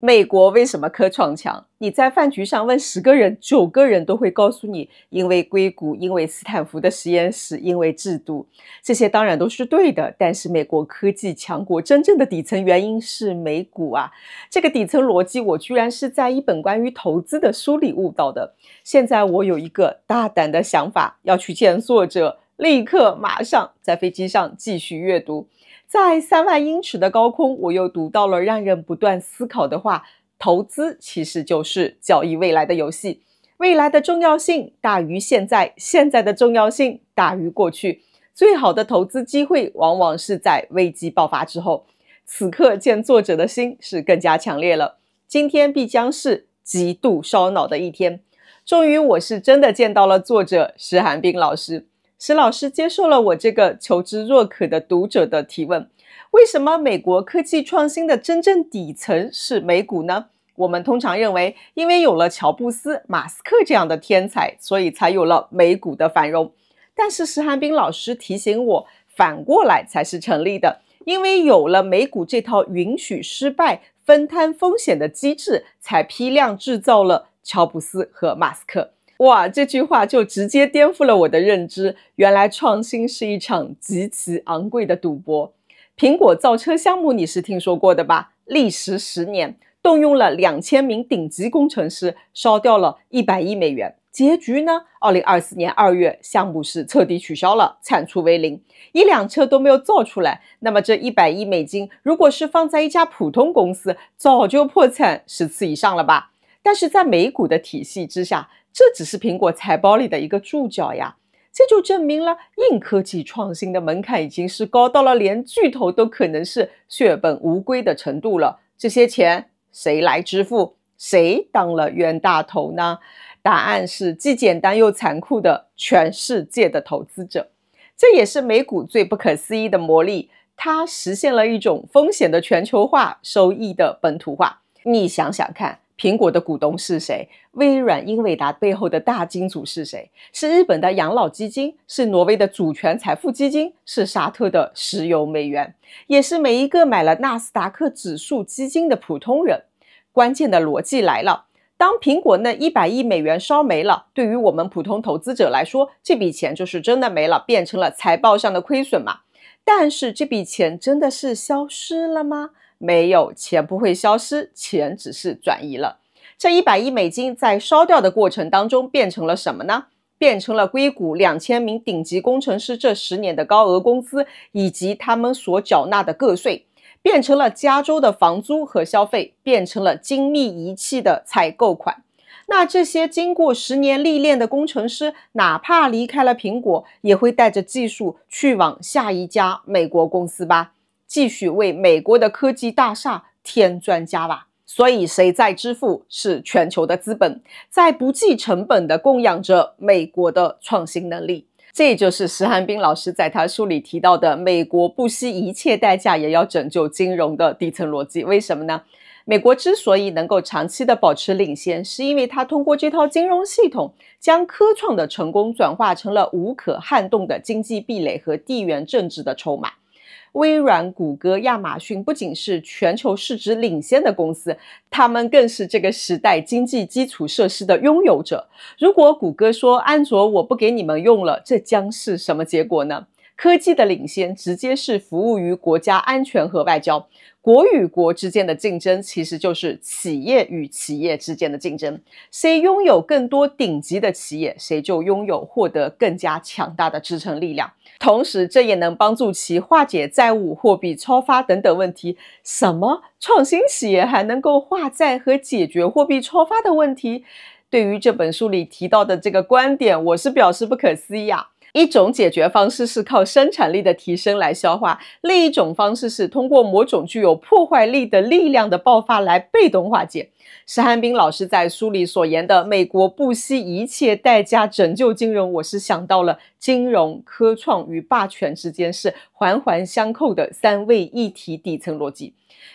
美國為什麼科創強？你在飯局上問10個人，9個人都會告訴你，因為硅谷，因為斯坦福的實驗室，因為制度。這些當然都是對的，但是美國科技強國真正的底層原因是美股啊。這個底層邏輯我居然是在一本關於投資的書裡悟到的。現在我有一個大膽的想法，要去見作者，立刻馬上在飛機上繼續閱讀。在3萬英尺的高空，我又讀到了讓人不斷思考的話：投資其實就是交易未來的遊戲，未來的重要性大於現在，現在的重要性大於過去。最好的投資機會往往是在危機爆發之後。此刻見作者的心是更加強烈了。今天必將是極度燒腦的一天。終於，我是真的見到了作者石涵彬老師。石老師接受了我這個求知若渴的讀者的提問：為什麼美國科技創新的真正底層是美股呢？我們通常認為，因為有了喬布斯、馬斯克這樣的天才，所以才有了美股的繁榮。但是石涵彬老師提醒我，反過來才是成立的，因為有了美股這套允許失敗、分攤風險的機制，才批量製造了喬布斯和馬斯克。哇，這句話就直接顛覆了我的認知，原來創新是一場極其昂貴的賭博。蘋果造車項目你是聽說過的吧？歷時10年，動用了2000名頂級工程師，燒掉了100億美元。結局呢？2024年2月，項目是徹底取消了，產出為0，一輛車都沒有造出來。那麼這100億美金，如果是放在一家普通公司，早就破產10次以上了吧？但是在美股的體系之下，這只是蘋果財報裡的一個注腳呀。這就證明了硬科技創新的門檻已經是高到了連巨頭都可能是血本無歸的程度了。這些錢誰來支付？誰當了冤大頭呢？答案是既簡單又殘酷的全世界的投資者。這也是美股最不可思議的魔力，它實現了一種風險的全球化，收益的本土化。你想想看，蘋果的股東是誰？微軟、英偉達背後的大金主是誰？是日本的養老基金，是挪威的主權財富基金，是沙特的石油美元，也是每一個買了納斯達克指數基金的普通人。關鍵的邏輯來了，當蘋果那100億美元燒沒了，對於我們普通投資者來說，這筆錢就是真的沒了，變成了財報上的虧損嘛。但是這筆錢真的是消失了嗎？沒有，錢不會消失，錢只是轉移了。這100億美金在燒掉的過程當中變成了什麼呢？變成了硅谷2000名頂級工程師這10年的高額工資，以及他們所繳納的個稅，變成了加州的房租和消費，變成了精密儀器的採購款。那這些經過10年歷練的工程師，哪怕離開了蘋果，也會帶着技術去往下一家美國公司吧，繼續為美國的科技大廈添磚加瓦。所以誰在支付？是全球的資本，在不計成本的供養着美國的創新能力。這也就是石涵彬老師在他書裡提到的美國不惜一切代價也要拯救金融的底層邏輯。為什麼呢？美國之所以能夠長期的保持領先，是因為它通過這套金融系統，將科創的成功轉化成了無可撼動的經濟壁壘和地緣政治的籌碼。微軟、谷歌、亞馬遜不僅是全球市值領先的公司，他們更是這個時代經濟基礎設施的擁有者。如果谷歌說安卓我不給你們用了，這將是什麼結果呢？科技的領先直接是服務於國家安全和外交。國與國之間的競爭其實就是企業與企業之間的競爭，誰擁有更多頂級的企業，誰就擁有獲得更加強大的支撐力量。同時，這也能幫助其化解債務、貨幣超發等等問題。什麼創新企業還能夠化債和解決貨幣超發的問題？對於這本書裡提到的這個觀點，我是表示不可思議啊。一種解決方式是靠生產力的提升來消化，另一種方式是通過某種具有破壞力的力量的爆發來被動化解。石涵彬老師在書裡所言的美國不惜一切代價拯救金融，我是想到了金融、科創與霸權之間是環環相扣的3位一體底層邏輯。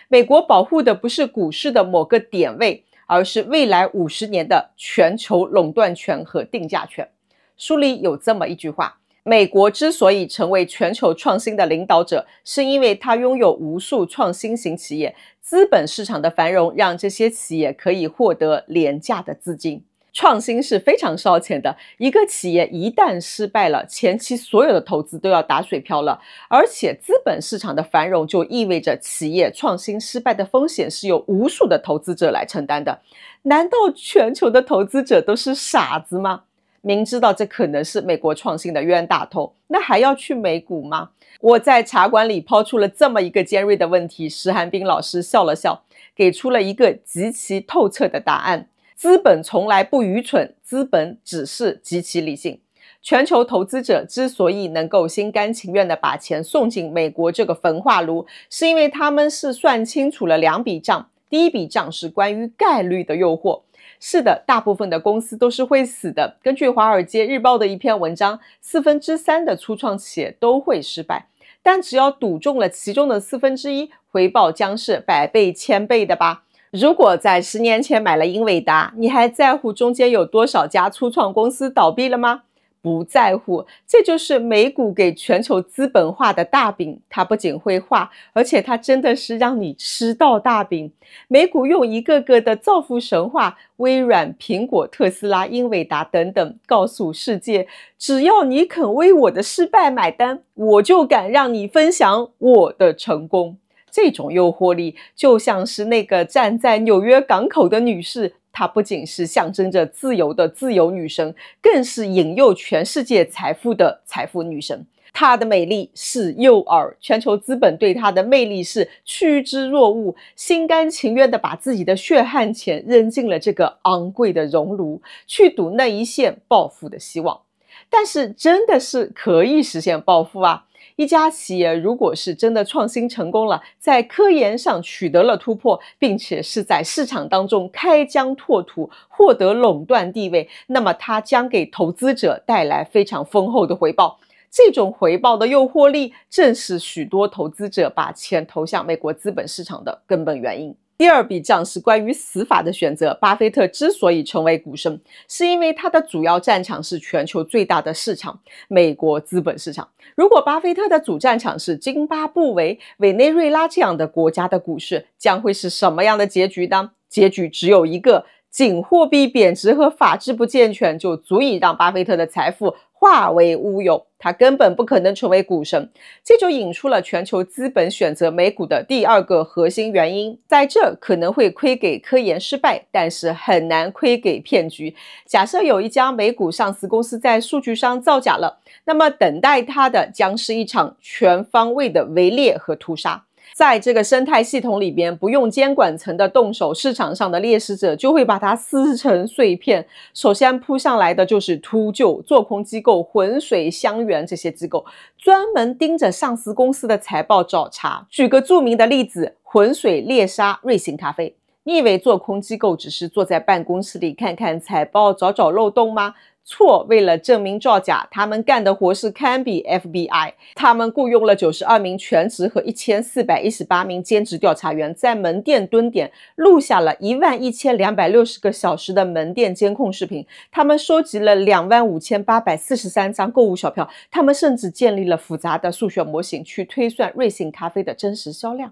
美國保護的不是股市的某個點位，而是未來50年的全球壟斷權和定價權。書裡有這麼一句話：美國之所以成為全球創新的領導者，是因為它擁有無數創新型企業，資本市場的繁榮讓這些企業可以獲得廉價的資金。創新是非常燒錢的，一個企業一旦失敗了，前期所有的投資都要打水漂了。而且資本市場的繁榮就意味着企業創新失敗的風險是由無數的投資者來承擔的。難道全球的投資者都是傻子嗎？明知道這可能是美國創新的冤大頭，那還要去美股嗎？我在茶館裡拋出了這麼一個尖銳的問題，石涵彬老師笑了笑，給出了一個極其透徹的答案。資本從來不愚蠢，資本只是極其理性。全球投資者之所以能夠心甘情願地把錢送進美國這個焚化爐，是因為他們是算清楚了兩筆賬。第一筆賬是關於概率的誘惑。是的，大部分的公司都是會死的。根據《華爾街日報》的一篇文章，3%的初創企業都會失敗，但只要賭中了其中的1/4，回報將是100倍、1000倍的吧。如果在10年前買了英偉達，你還在乎中間有多少家初創公司倒閉了嗎？不在乎，這就是美股給全球資本畫的大餅。它不僅會畫，而且它真的是讓你吃到大餅。美股用一個個的造富神話，微軟、蘋果、特斯拉、英偉達等等，告訴世界，只要你肯為我的失敗買單，我就敢讓你分享我的成功。這種誘惑力就像是那個站在紐約港口的女士，她不僅是象徵着自由的自由女神，更是引誘全世界財富的財富女神。她的美麗是誘餌，全球資本對她的魅力是趨之若鶩，心甘情願地把自己的血汗錢扔進了這個昂貴的熔爐，去賭那一線暴富的希望。但是真的是可以實現暴富啊！一家企業如果是真的創新成功了，在科研上取得了突破，並且是在市場當中開疆拓土，獲得壟斷地位，那麼它將給投資者帶來非常豐厚的回報。這種回報的誘惑力，正是許多投資者把錢投向美國資本市場的根本原因。第二筆賬是關於死法的選擇。巴菲特之所以成為股神，是因為他的主要戰場是全球最大的市場——美國資本市場。如果巴菲特的主戰場是津巴布韋、委內瑞拉這樣的國家的股市，將會是什麼樣的結局呢？結局只有一個：僅貨幣貶值和法治不健全就足以讓巴菲特的財富化為烏有，他根本不可能成為股神。這就引出了全球資本選擇美股的第二個核心原因，在這可能會虧給科研失敗，但是很難虧給騙局。假設有一家美股上市公司在數據上造假了，那麼等待它的將是一場全方位的圍獵和屠殺。在這個生態系統裡邊，不用監管層的動手，市場上的獵食者就會把它撕成碎片。首先撲上來的就是禿鷲、做空機構、渾水、香櫞這些機構，專門盯着上市公司的財報找茬。舉個著名的例子，渾水獵殺瑞幸咖啡。你以為做空機構只是坐在辦公室裡看看財報，找找漏洞嗎？錯，為了證明造假，他們幹的活是堪比 FBI。他們僱傭了92名全職和1418名兼職調查員，在門店蹲點錄下了11260個小時的門店監控視頻。他們收集了25843張購物小票。他們甚至建立了複雜的數學模型去推算瑞幸咖啡的真實銷量。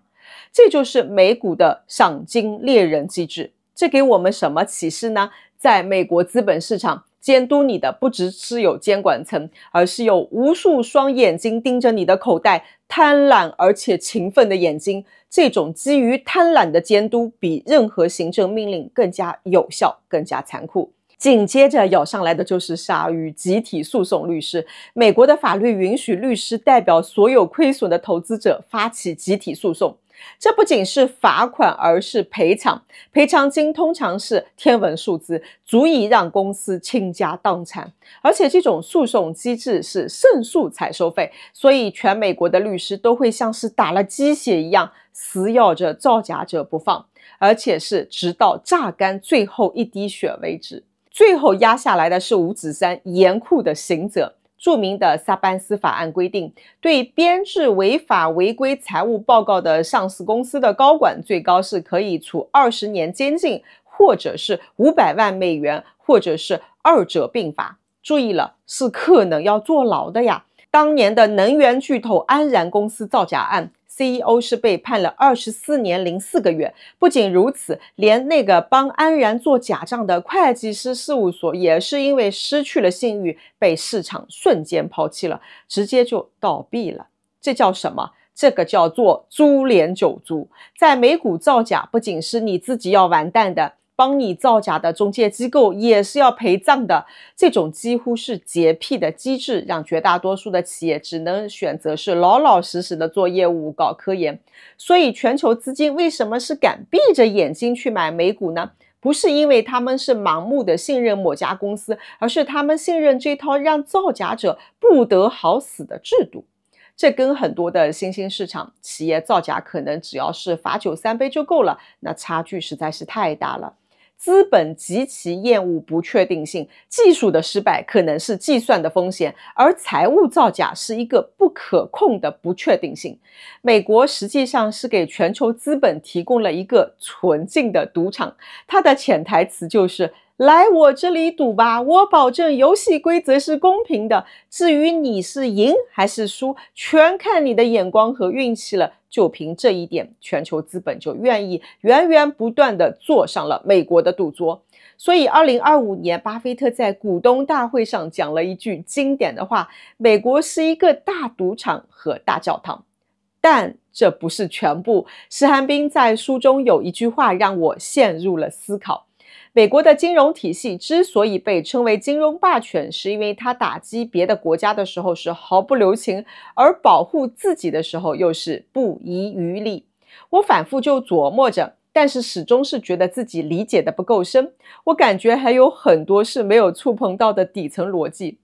這就是美股的賞金獵人機制。這給我們什麼啟示呢？在美國資本市場，監督你的不只是有監管層，而是有無數雙眼睛盯着你的口袋，貪婪而且勤奮的眼睛。這種基於貪婪的監督，比任何行政命令更加有效，更加殘酷。緊接着咬上來的就是鯊魚——集體訴訟律師。美國的法律允許律師代表所有虧損的投資者發起集體訴訟。這不僅是罰款，而是賠償。賠償金通常是天文數字，足以讓公司傾家蕩產。而且這種訴訟機制是勝訴才收費，所以全美國的律師都會像是打了雞血一樣，死咬着造假者不放，而且是直到榨乾最後一滴血為止。最後壓下來的是五指山嚴酷的刑責。著名的薩班斯法案規定，對編制違法違規財務報告的上市公司的高管，最高是可以處20年監禁，或者是500萬美元，或者是二者併罰。注意了，是可能要坐牢的呀。當年的能源巨頭安然公司造假案， CEO 是被判了24年04個月。不僅如此，連那個幫安然做假賬的會計師事務所也是因為失去了信譽，被市場瞬間拋棄了，直接就倒閉了。這叫什麼？這個叫做株連九族。在美股造假，不僅是你自己要完蛋的，幫你造假的中介機構也是要賠賬的。這種幾乎是潔癖的機制，讓絕大多數的企業只能選擇是老老實實的做業務、搞科研。所以全球資金為什麼是敢閉着眼睛去買美股呢？不是因為他們是盲目的信任某家公司，而是他們信任這套讓造假者不得好死的制度。這跟很多的新興市場企業造假可能只要是罰酒3杯就夠了，那差距實在是太大了。資本極其厭惡不確定性，技術的失敗可能是計算的風險，而財務造假是一個不可控的不確定性。美國實際上是給全球資本提供了一個純淨的賭場，它的潛台詞就是來我這裡賭吧，我保證遊戲規則是公平的，至於你是贏還是輸，全看你的眼光和運氣了。就憑這一點，全球資本就願意源源不斷地坐上了美國的賭桌。所以2025年，巴菲特在股東大會上講了一句經典的話：美國是一個大賭場和大教堂。但這不是全部。石涵斌在書中有一句話讓我陷入了思考。美國的金融體系之所以被稱為金融霸權，是因為它打擊別的國家的時候是毫不留情，而保護自己的時候又是不遺餘力。我反覆就琢磨着，但是始終是覺得自己理解的不夠深，我感覺還有很多是沒有觸碰到的底層邏輯。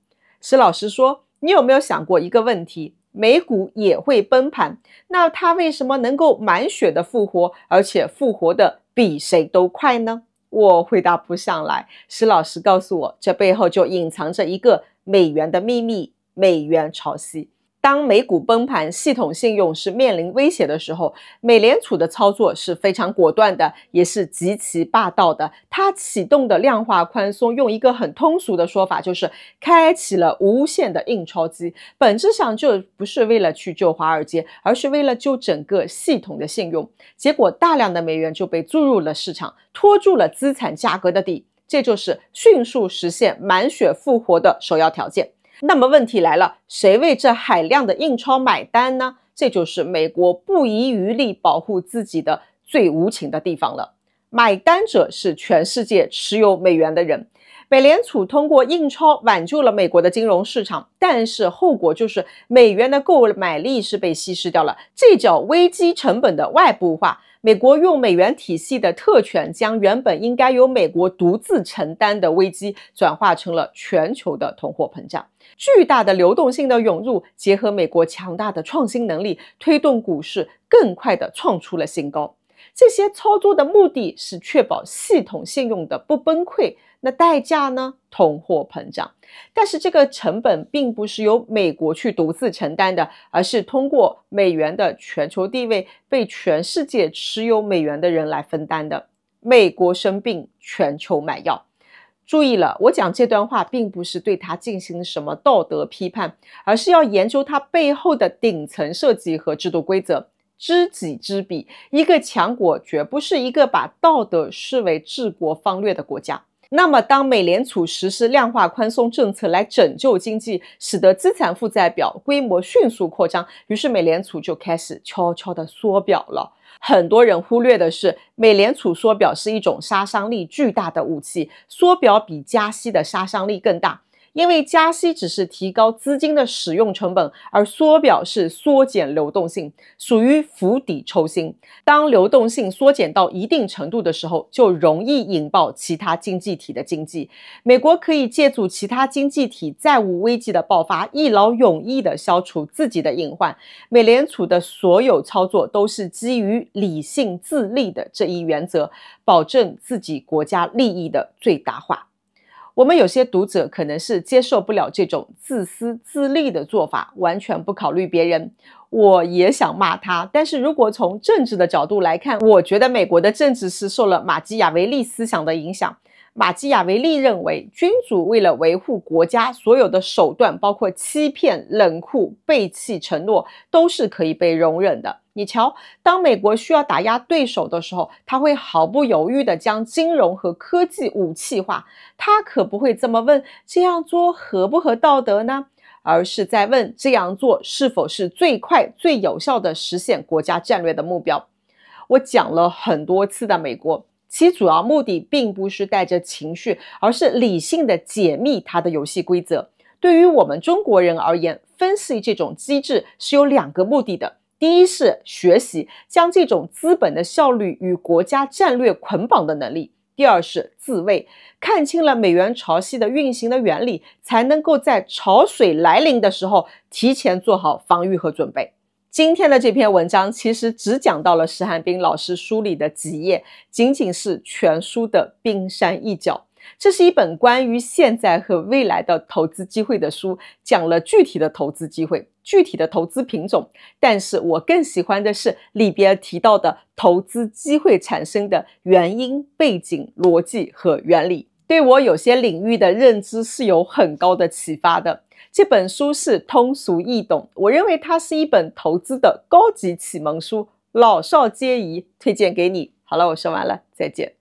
石老師說，你有沒有想過一個問題？美股也會崩盤，那它為什麼能夠滿血的復活，而且復活的比誰都快呢？我回答不上來。石老師告訴我，這背後就隱藏着一個美元的秘密——美元潮汐。當美股崩盤，系統信用是面臨威脅的時候，美聯儲的操作是非常果斷的，也是極其霸道的。它啟動的量化寬鬆，用一個很通俗的說法，就是開啟了無限的印鈔機，本質上就不是為了去救華爾街，而是為了救整個系統的信用。結果大量的美元就被注入了市場，拖住了資產價格的底，這就是迅速實現滿血復活的首要條件。那麼問題來了，誰為這海量的印鈔買單呢？這就是美國不遺餘力保護自己的最無情的地方了。買單者是全世界持有美元的人。美聯儲通過印鈔挽救了美國的金融市場，但是後果就是美元的購買力是被稀釋掉了，這叫危機成本的外部化。美國用美元體系的特權，將原本應該由美國獨自承擔的危機，轉化成了全球的通貨膨脹。巨大的流動性的湧入，結合美國強大的創新能力，推動股市更快地創出了新高。這些操作的目的是確保系統信用的不崩潰，那代價呢？通貨膨脹。但是這個成本並不是由美國去獨自承擔的，而是通過美元的全球地位被全世界持有美元的人來分擔的。美國生病，全球買藥。注意了，我講這段話並不是對它進行什麼道德批判，而是要研究它背後的頂層設計和制度規則。知己知彼，一個強國絕不是一個把道德視為治國方略的國家。那麼當美聯儲實施量化寬鬆政策來拯救經濟，使得資產負債表規模迅速擴張，於是美聯儲就開始悄悄地縮表了。很多人忽略的是，美聯儲縮表是一種殺傷力巨大的武器，縮表比加息的殺傷力更大。因為加息只是提高資金的使用成本，而縮表是縮減流動性，屬於釜底抽薪。當流動性縮減到一定程度的時候，就容易引爆其他經濟體的經濟。美國可以借助其他經濟體債務危機的爆發，一勞永逸地消除自己的隱患。美聯儲的所有操作都是基於理性自利的這一原則，保證自己國家利益的最大化。我們有些讀者可能是接受不了這種自私自利的做法，完全不考慮別人。我也想罵他，但是如果從政治的角度來看，我覺得美國的政治是受了馬基雅維利思想的影響。馬基雅維利認為，君主為了維護國家，所有的手段，包括欺騙、冷酷、背棄承諾，都是可以被容忍的。你瞧，當美國需要打壓對手的時候，他會毫不猶豫地將金融和科技武器化。他可不會這麼問：這樣做合不合道德呢？而是在問：這樣做是否是最快、最有效地實現國家戰略的目標？我講了很多次的美國，其主要目的並不是帶着情緒，而是理性的解密它的遊戲規則。對於我們中國人而言，分析這種機制是有2個目的的。第一是學習將這種資本的效率與國家戰略捆綁的能力。第二是自衛，看清了美元潮汐的運行的原理，才能夠在潮水來臨的時候提前做好防禦和準備。今天的這篇文章其實只講到了石漢彬老師書裡的幾頁，僅僅是全書的冰山一角。這是一本關於現在和未來的投資機會的書，講了具體的投資機會、具體的投資品種。但是我更喜歡的是裡邊提到的投資機會產生的原因、背景、邏輯和原理，對我有些領域的認知是有很高的啟發的。這本書是通俗易懂，我認為它是一本投資的高級啟蒙書，老少皆宜，推薦給你。好了，我說完了，再見。